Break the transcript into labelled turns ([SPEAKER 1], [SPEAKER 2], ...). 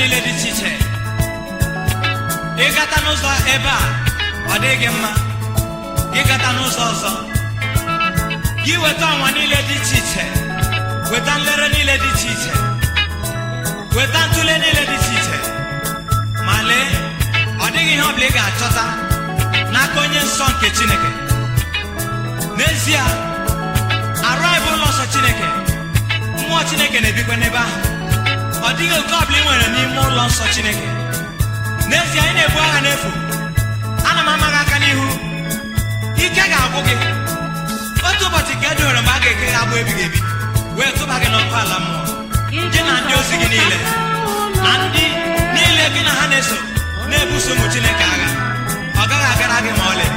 [SPEAKER 1] niile dị iche iche ịgata n'ụzọ ebe a ọ dịghị mma ịgata n'ụzọ ọzọ gị weta ọnwa niile dị iche iche weta nlere niile dị iche iche weta ntụle niile dị iche iche ma lee ọ dịghị ihe ọ bụla ị ga-achọta n'aka onye nsọ nke Chineke. N'ezie arụ anyị bụ ụlọ nsọ Chineke, mmụọ Chineke na-ebikwa n'ebe ahụ. Ọ dịghị oke ọ bụla ị nwere n'ime ụlọ nsọ Chineke. N'ezie anyị na-ebu agha n'efu. Ana m ama gị aka n'ihu, ike ga-agwụ gị. Otu ụbọchị ka edowere mgbe a ga-eke gị agbụ ebighị ebi wee tụba gị n'ọkụ ala mmụọ, gị na ndị ozi gị niile na ndị niile gị na ha na-eso na-ebuso ụmụ Chineke agha. Ọ gaghị agara gị ma ọlị.